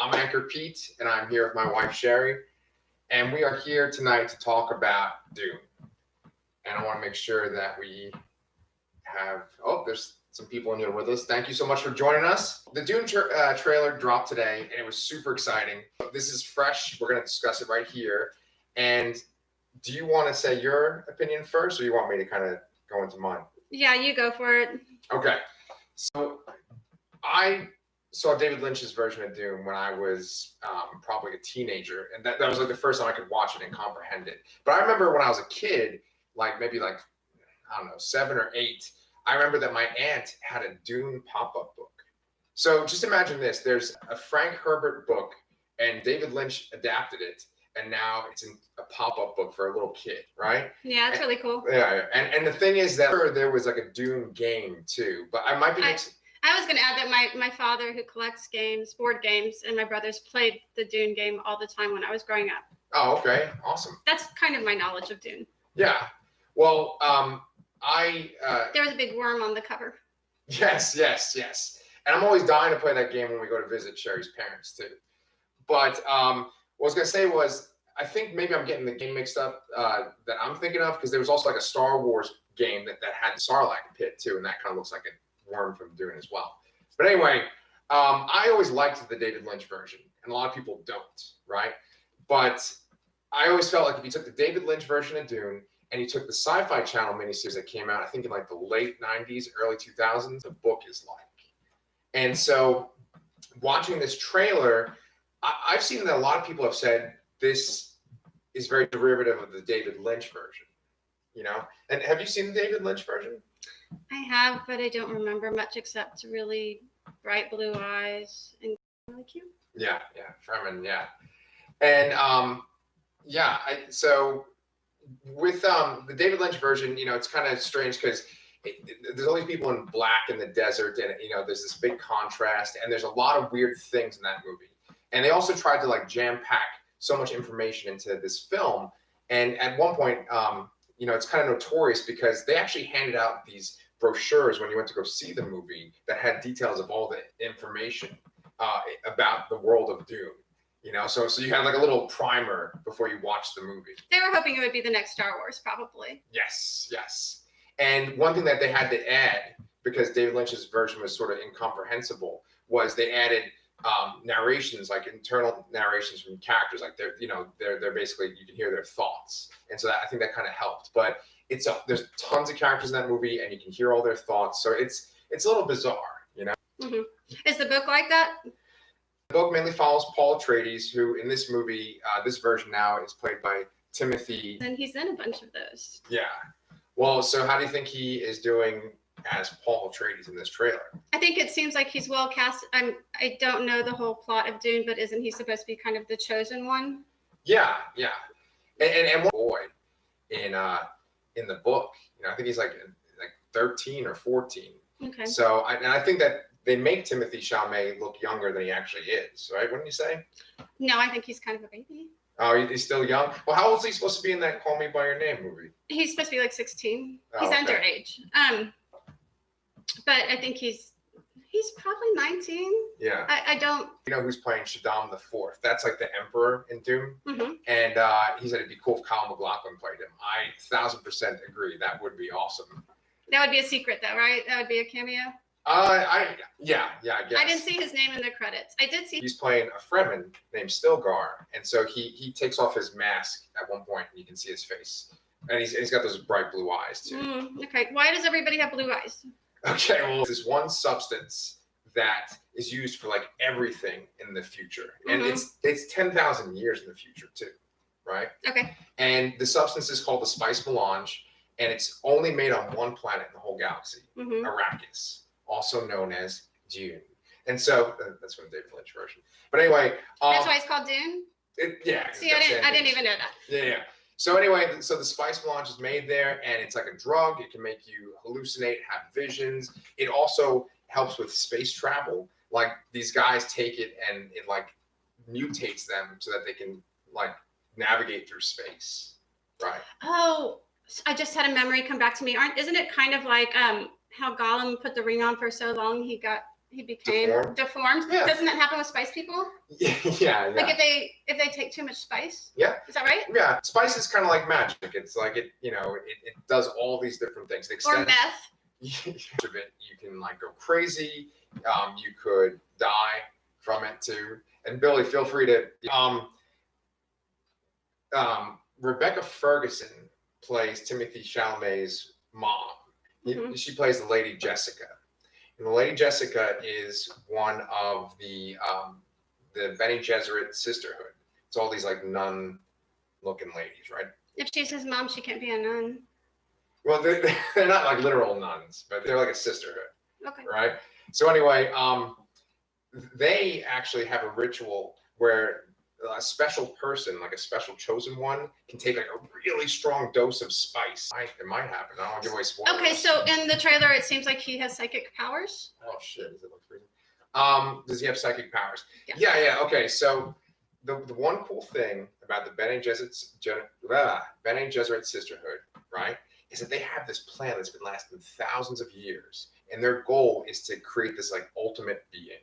I'm Anchorpete, and I'm here with my wife, Shari, and we are here tonight to talk about Dune. And I want to make sure that we have, there's some people in here with us. Thank you so much for joining us. The Dune trailer dropped today, and it was super exciting. This is fresh. We're going to discuss it right here. And do you want to say your opinion first, or you want me to kind of go into mine? Yeah, you go for it. Okay. So I saw David Lynch's version of Dune when I was probably a teenager, and that was like the first time I could watch it and comprehend it. But I remember when I was a kid, maybe I don't know, 7 or 8, I remember that my aunt had a Dune pop-up book. So just imagine this: there's a Frank Herbert book, and David Lynch adapted it, and now it's in a pop-up book for a little kid, right? Yeah, it's really cool. Yeah, and the thing is that there was like a Dune game too, but I might be. I was going to add that my father, who collects games, board games, and my brothers played the Dune game all the time when I was growing up. Oh, okay, awesome. That's kind of my knowledge of Dune. Yeah, well, there was a big worm on the cover. Yes, and I'm always dying to play that game when we go to visit Sherry's parents too. But what I was going to say was, I think maybe I'm getting the game mixed up that I'm thinking of, because there was also like a Star Wars game that had the Sarlacc pit too, and that kind of looks like a worm from Dune as well. But anyway, I always liked the David Lynch version, and a lot of people don't, right? But I always felt like if you took the David Lynch version of Dune and you took the Sci-Fi Channel miniseries that came out, I think in like the late 90s, early 2000s, the book is like. And so watching this trailer, I've seen that a lot of people have said this is very derivative of the David Lynch version, you know? And have you seen the David Lynch version? I have, but I don't remember much except really bright blue eyes and really cute. Yeah, Fremen, yeah. And so with the David Lynch version, it's kind of strange because there's all these people in black in the desert, and there's this big contrast, and there's a lot of weird things in that movie. And they also tried to jam pack so much information into this film. And at one point, it's kind of notorious because they actually handed out these brochures when you went to go see the movie that had details of all the information about the world of Dune. So you had like a little primer before you watched the movie. They were hoping it would be the next Star Wars, probably. Yes. And one thing that they had to add, because David Lynch's version was sort of incomprehensible, was they added narrations, like internal narrations from characters, like they're basically, you can hear their thoughts, and so I think that kind of helped. But there's tons of characters in that movie, and you can hear all their thoughts, so it's a little bizarre, Mm-hmm. Is the book like that? The book mainly follows Paul Atreides, who in this movie, this version now, is played by Timothy. And he's in a bunch of those. Yeah. Well, so how do you think he is doing as Paul Atreides in this trailer? I think it seems like he's well cast. I don't know the whole plot of Dune, but isn't he supposed to be kind of the chosen one? Yeah. And one boy in the book, I think he's like 13 or 14. Okay. So I think that they make Timothée Chalamet look younger than he actually is, right? Wouldn't you say? No, I think he's kind of a baby. Oh, he's still young? Well, how old is he supposed to be in that Call Me By Your Name movie? He's supposed to be like 16. Oh, he's okay. Underage. But I think he's probably 19. Yeah. I don't... You know who's playing Shaddam IV? That's like the Emperor in Dune. Mm-hmm. And he said it'd be cool if Kyle MacLachlan played him. I 1,000% agree. That would be awesome. That would be a secret though, right? That would be a cameo? I guess. I didn't see his name in the credits. I did see... He's playing a Fremen named Stilgar, and so he takes off his mask at one point, and you can see his face. And he's got those bright blue eyes, too. Okay, why does everybody have blue eyes? Okay, well, there's one substance that is used for, everything in the future. And it's 10,000 years in the future, too, right? Okay. And the substance is called the spice melange, and it's only made on one planet in the whole galaxy, Arrakis, also known as Dune. And so that's from the David Lynch version. But anyway, that's why it's called Dune. See, I didn't even know that. Yeah. So anyway, so the spice melange is made there, and it's like a drug. It can make you hallucinate, have visions. It also helps with space travel. Like these guys take it and it mutates them so that they can navigate through space, right? Oh, I just had a memory come back to me. Isn't it kind of like how Gollum put the ring on for so long he got he became deformed. Yeah. Doesn't that happen with spice people? Yeah. Like if they take too much spice. Yeah. Is that right? Yeah. Spice is kind of like magic. It's like it does all these different things. Or meth. You can like go crazy. You could die from it too. And Billy, feel free to. Rebecca Ferguson plays Timothy Chalamet's mom. She plays the Lady Jessica. And the Lady Jessica is one of the Bene Gesserit sisterhood. It's all these like nun-looking ladies, right? If she's his mom, she can't be a nun. Well, they're not like literal nuns, but they're like a sisterhood. Okay. Right? So anyway, they actually have a ritual where a special person, like a special chosen one, can take like a really strong dose of spice. It might happen. I don't want to give away spoilers. Okay, so in the trailer, it seems like he has psychic powers. Oh shit! Does it look freezing? Does he have psychic powers? Yeah. Okay, so the one cool thing about the Bene Gesserit sisterhood, right, is that they have this plan that's been lasting thousands of years, and their goal is to create this like ultimate being.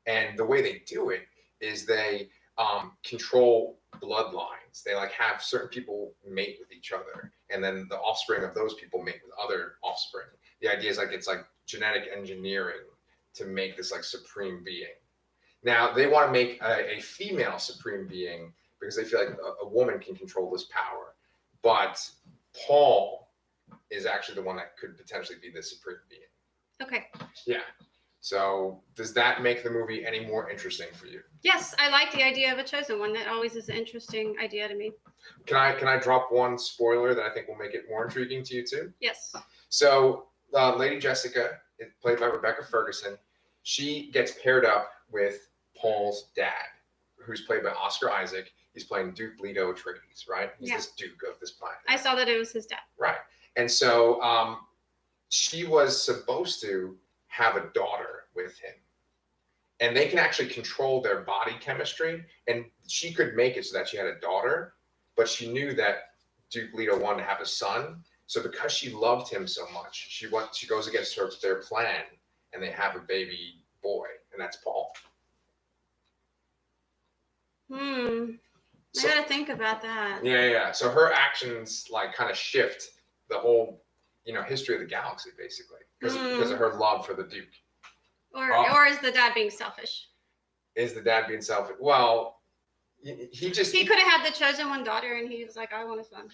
And the way they do it is they control bloodlines. They like have certain people mate with each other, and then the offspring of those people mate with other offspring. The idea is like it's like genetic engineering to make this like supreme being. Now they want to make a female supreme being because they feel like a woman can control this power. But Paul is actually the one that could potentially be the supreme being. Okay. Yeah. So does that make the movie any more interesting for you? Yes, I like the idea of a chosen one. That always is an interesting idea to me. Can I drop one spoiler that I think will make it more intriguing to you too? Yes. So Lady Jessica, played by Rebecca Ferguson, she gets paired up with Paul's dad, who's played by Oscar Isaac. He's playing Duke Leto Atreides, right? He's this Duke of this planet. I saw that it was his dad. Right. And so she was supposed to have a daughter with him, and they can actually control their body chemistry, and she could make it so that she had a daughter, but she knew that Duke Leto wanted to have a son. So because she loved him so much, she goes against their plan, and they have a baby boy, and that's Paul. I gotta think about that. Yeah. So her actions like kind of shift the whole history of the galaxy, basically, because of her love for the Duke. Or is the dad being selfish? Is the dad being selfish? Well, he could have had the chosen one daughter, and he was like, I want a son.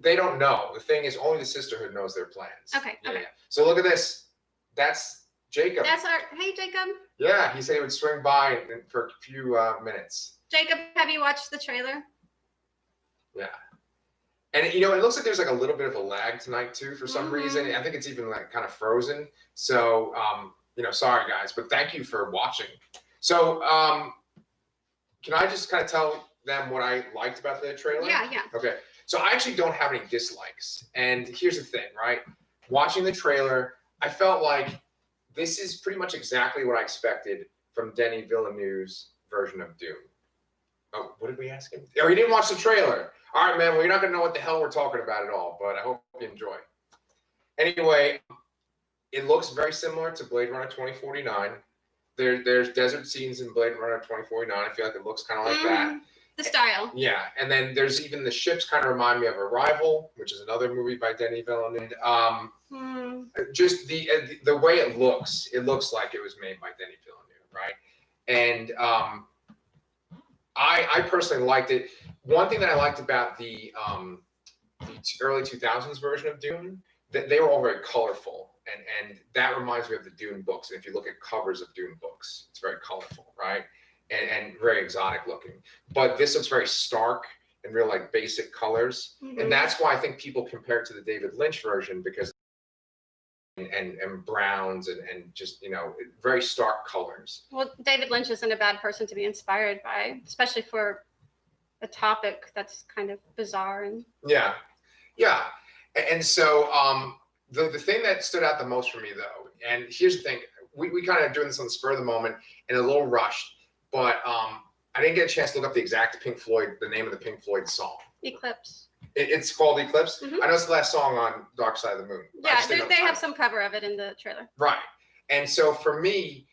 They don't know. The thing is, only the sisterhood knows their plans. Okay. Yeah. So look at this. That's Jacob. Hey, Jacob. Yeah, he said he would swing by for a few minutes. Jacob, have you watched the trailer? Yeah. And it looks like there's like a little bit of a lag tonight too for some reason. I think it's even like kind of frozen. So sorry guys, but thank you for watching. So can I just kind of tell them what I liked about the trailer? Yeah. Okay. So I actually don't have any dislikes. And here's the thing, right? Watching the trailer, I felt like this is pretty much exactly what I expected from Denis Villeneuve's version of Dune. Oh, what did we ask him? Oh, he didn't watch the trailer. All right, man. Well, you're not going to know what the hell we're talking about at all, but I hope you enjoy. Anyway, it looks very similar to Blade Runner 2049. There's desert scenes in Blade Runner 2049. I feel like it looks kind of like that. The style. Yeah, and then there's even the ships kind of remind me of Arrival, which is another movie by Denis Villeneuve. Just the way it looks like it was made by Denis Villeneuve, right? And I personally liked it. One thing that I liked about the early 2000s version of Dune, that they were all very colorful, and that reminds me of the Dune books. And if you look at covers of Dune books, it's very colorful, right? And very exotic looking. But this looks very stark and real like basic colors, and that's why I think people compare it to the David Lynch version, because and browns and just very stark colors. Well, David Lynch isn't a bad person to be inspired by, especially for a topic that's kind of bizarre and yeah. And so the thing that stood out the most for me though, and here's the thing, we kind of doing this on the spur of the moment and a little rushed, but I didn't get a chance to look up the exact the name of the Pink Floyd song. Eclipse. It's called Eclipse. I know it's the last song on Dark Side of the Moon. Yeah, they have some cover of it in the trailer. Right. And so for me,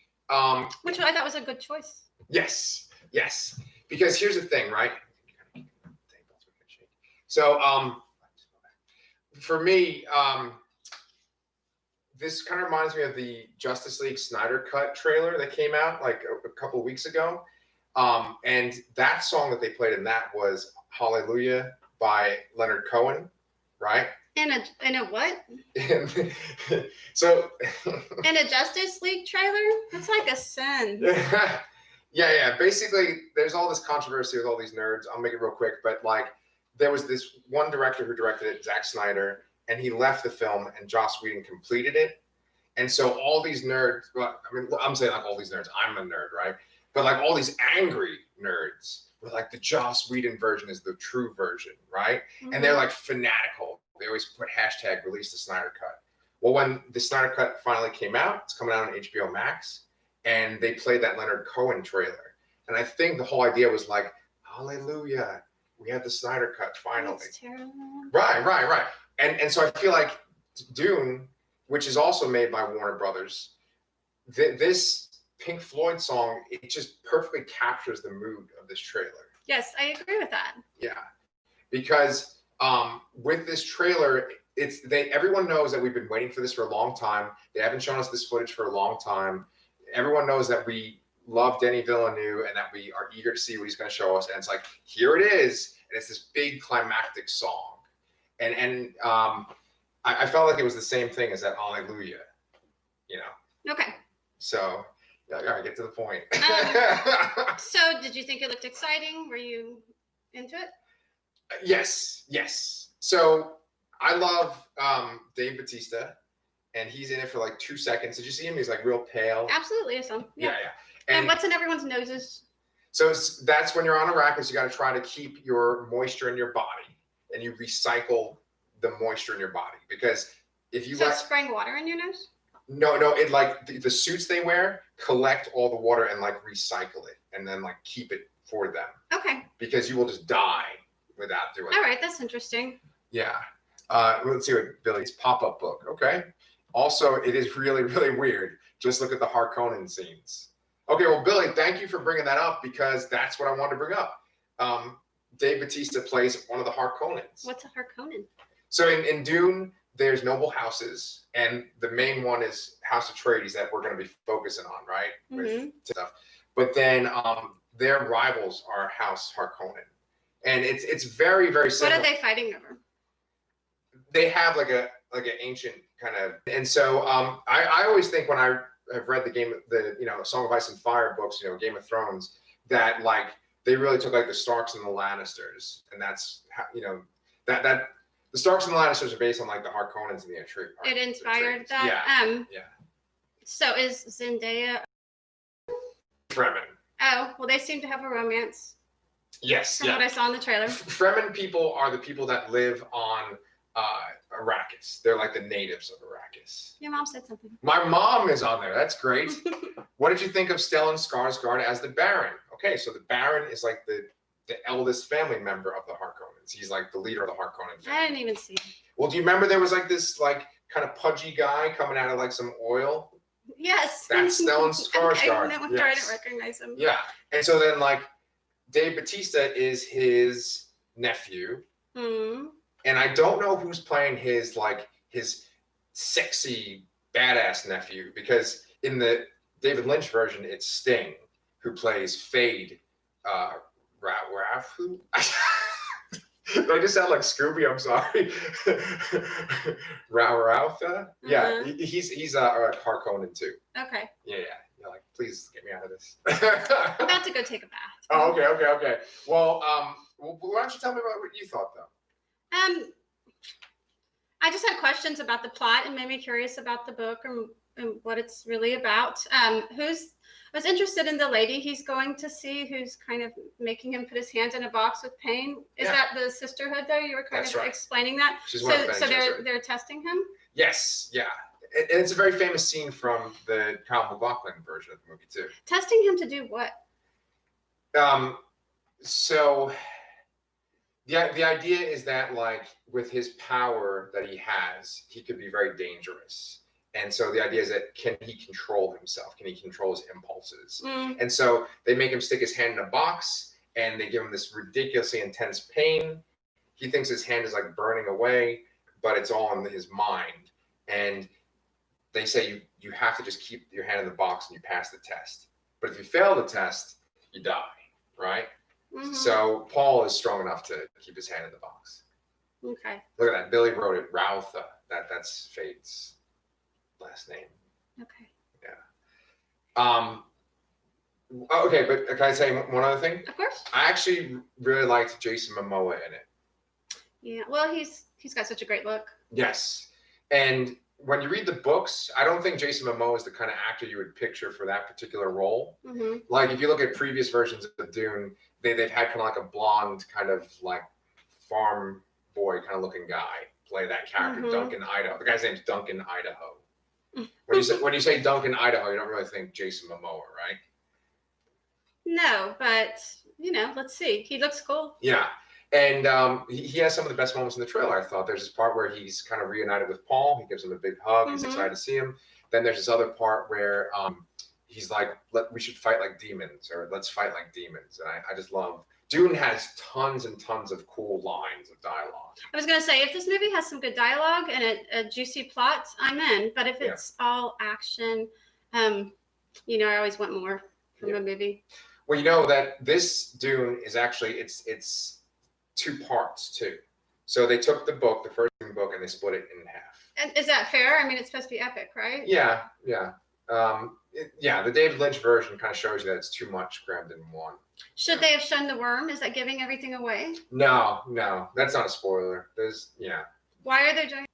Which I thought was a good choice. Yes, yes. Because here's the thing, right? So for me, this kind of reminds me of the Justice League Snyder Cut trailer that came out like a couple of weeks ago. And that song that they played in that was Hallelujah by Leonard Cohen, right? In a what? So In a Justice League trailer? That's like a sin. yeah. Basically, there's all this controversy with all these nerds. I'll make it real quick, but like there was this one director who directed it, Zack Snyder, and he left the film and Joss Whedon completed it. And so all these nerds, well, I mean, I'm saying like all these nerds, I'm a nerd, right? But like all these angry nerds were like the Joss Whedon version is the true version, right? Mm-hmm. And they're like fanatical. They always put hashtag release the Snyder Cut. Well, when the Snyder Cut finally came out, it's coming out on HBO Max, and they played that Leonard Cohen trailer. And I think the whole idea was like, hallelujah, we have the Snyder Cut finally. That's terrible. Right. And so I feel like Dune, which is also made by Warner Brothers, this Pink Floyd song, it just perfectly captures the mood of this trailer. Yes, I agree with that. Yeah, because with this trailer, everyone knows that we've been waiting for this for a long time. They haven't shown us this footage for a long time. Everyone knows that we love Denis Villeneuve and that we are eager to see what he's going to show us. And it's like, here it is, and it's this big climactic song. And I felt like it was the same thing as that Hallelujah, you know. Okay. So yeah, I gotta get to the point. So did you think it looked exciting? Were you into it? Yes. So I love Dave Bautista, and he's in it for like 2 seconds. Did you see him? He's like real pale. Absolutely, some. Yeah. And what's in everyone's noses? So that's when you're on Arrakis, you got to try to keep your moisture in your body, and you recycle the moisture in your body, because if you spraying water in your nose? No, it like the suits they wear collect all the water and like recycle it and then like keep it for them. Okay. Because you will just die without doing it. All right, that's interesting. Yeah. Let's see what Billy's pop-up book. Okay. Also, it is really, really weird. Just look at the Harkonnen scenes. Okay, well, Billy, thank you for bringing that up, because that's what I wanted to bring up. Dave Bautista plays one of the Harkonnens. What's a Harkonnen? So in Dune, there's noble houses, and the main one is House Atreides that we're going to be focusing on, right? Mm-hmm. With stuff. But then their rivals are House Harkonnen, and it's very, very similar. What are they fighting over? They have like an ancient kind of, and so I always think when I have read the Song of Ice and Fire books, Game of Thrones, that like they really took like the Starks and the Lannisters, and that's how, that the Starks and the Lannisters are based on like the Harkonnens and the Atreides. It inspired that. Yeah. So is Zendaya? Fremen. Oh, well, they seem to have a romance. Yes. From what I saw in the trailer. Fremen people are the people that live on Arrakis. They're like the natives of Arrakis. Your mom said something. My mom is on there. That's great. What did you think of Stellan Skarsgård as the Baron? Okay, so the Baron is like the eldest family member of the Harkonnens. He's like the leader of the Harkonnen family. I didn't even see him. Well, do you remember there was like this like kind of pudgy guy coming out of like some oil? Yes. That's Stellan Skarsgård. Okay, no wonder I didn't recognize him. Yeah. And so then like Dave Bautista is his nephew. Hmm. And I don't know who's playing his sexy badass nephew, because in the David Lynch version, it's Sting who plays Fade. Rafu? I just sound like Scooby. I'm sorry. Ralpha? Yeah, he's a Harkonnen too. Okay. Yeah. You're like, please get me out of this. I'm about to go take a bath. Oh, okay. Well, why don't you tell me about what you thought though? I just had questions about the plot and made me curious about the book and what it's really about. I was interested in the lady he's going to see, who's kind of making him put his hands in a box with pain. Is that the sisterhood though? You were kind of explaining that. She's so they're testing him? Yes, yeah. And it's a very famous scene from the Kyle MacLachlan version of the movie too. Testing him to do what? So the idea is that like with his power that he has, he could be very dangerous. And so the idea is that can he control himself? Can he control his impulses? Mm. And so they make him stick his hand in a box and they give him this ridiculously intense pain. He thinks his hand is like burning away, but it's all in his mind. And they say you have to just keep your hand in the box and you pass the test. But if you fail the test, you die, right? Mm-hmm. So Paul is strong enough to keep his hand in the box. Okay. Look at that. Billy wrote it. Rautha. That's Fate's last name. Okay. Yeah. Okay, but can I say one other thing? Of course. I actually really liked Jason Momoa in it. Yeah. Well, he's got such a great look. Yes. And when you read the books, I don't think Jason Momoa is the kind of actor you would picture for that particular role. Mm-hmm. Like if you look at previous versions of Dune, they've had kind of like a blonde kind of like farm boy kind of looking guy play that character, Mm-hmm. Duncan Idaho. The guy's name's Duncan Idaho. When you say Duncan Idaho, you don't really think Jason Momoa, right? No, but let's see. He looks cool. Yeah. And he has some of the best moments in the trailer, I thought. There's this part where he's kind of reunited with Paul. He gives him a big hug. He's excited to see him. Then there's this other part where he's like, we should fight like demons, or let's fight like demons. And I just love, Dune has tons and tons of cool lines of dialogue. I was going to say, if this movie has some good dialogue and a juicy plot, I'm in. But if it's all action, I always want more from a movie. Well, you know that this Dune is actually, it's 2 parts too. So they took the first book, and they split it in half. And is that fair? I mean, it's supposed to be epic, right? Yeah. The David Lynch version kind of shows you that it's too much crammed in one. Should they have shown the worm? Is that giving everything away? No, that's not a spoiler. Why are they doing?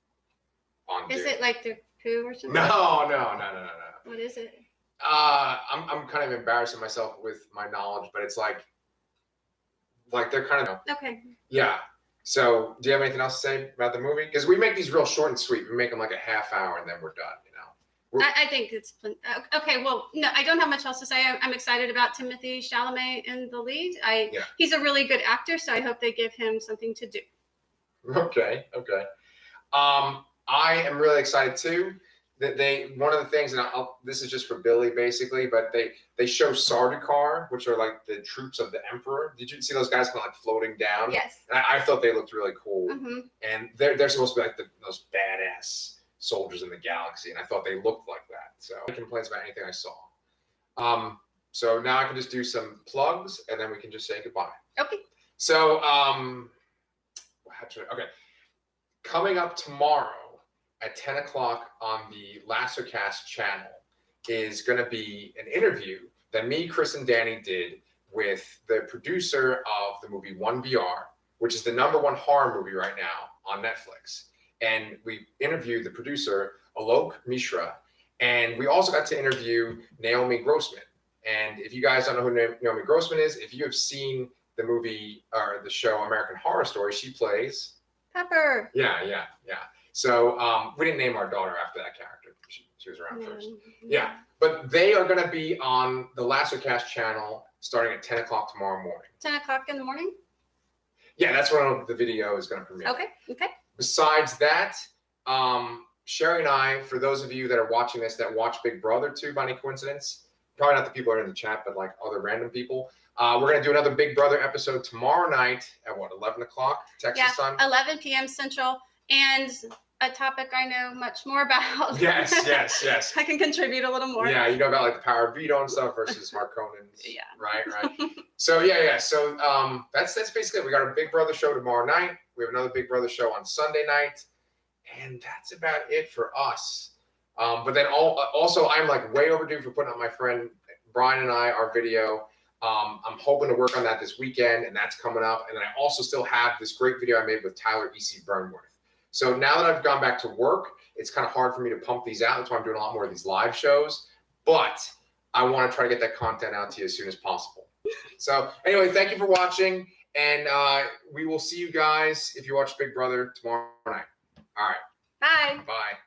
On Is Dune. it like the poo or something? No. What is it? I'm kind of embarrassing myself with my knowledge, but it's like they're kind of okay. Yeah. So, do you have anything else to say about the movie? Because we make these real short and sweet. We make them like a half hour, and then we're done. I think it's okay. Well, no, I don't have much else to say. I'm excited about Timothée Chalamet in the lead. He's a really good actor, so I hope they give him something to do. Okay. I am really excited too. That one of the things, and this is just for Billy basically, but they show Sardaukar, which are like the troops of the Emperor. Did you see those guys kind of like floating down? Yes. And I thought they looked really cool. Mm-hmm. And they're supposed to be like those badass soldiers in the galaxy, and I thought they looked like that. So no complaints about anything I saw. So now I can just do some plugs, and then we can just say goodbye. Okay. So okay, coming up tomorrow at 10 o'clock on the LassoCast channel is going to be an interview that me, Chris, and Danny did with the producer of the movie 1VR, which is the #1 horror movie right now on Netflix. And we interviewed the producer, Alok Mishra, and we also got to interview Naomi Grossman. And if you guys don't know who Naomi Grossman is, if you have seen the movie or the show American Horror Story, she plays Pepper. Yeah. So we didn't name our daughter after that character. She was around first. Yeah, but they are going to be on the LassoCast channel starting at 10 o'clock tomorrow morning. 10 o'clock in the morning? Yeah, that's when the video is going to premiere. Okay. Besides that, Shari and I, for those of you that are watching this that watch Big Brother too, by any coincidence, probably not the people that are in the chat, but like other random people, we're going to do another Big Brother episode tomorrow night at 11 o'clock Texas time? 11 p.m. Central, and a topic I know much more about. Yes. I can contribute a little more. Yeah, you know about like the power of veto and stuff versus Harkonnens. Yeah. Right. So So that's basically it. We got a Big Brother show tomorrow night. We have another Big Brother show on Sunday night, and that's about it for us. But then also I'm like way overdue for putting up my friend Brian and our video. I'm hoping to work on that this weekend, and that's coming up. And then I also still have this great video I made with Tyler E.C. Burnworth. So now that I've gone back to work, it's kind of hard for me to pump these out. That's why I'm doing a lot more of these live shows. But I want to try to get that content out to you as soon as possible. So anyway, thank you for watching. And we will see you guys if you watch Big Brother tomorrow night. All right. Bye. Bye.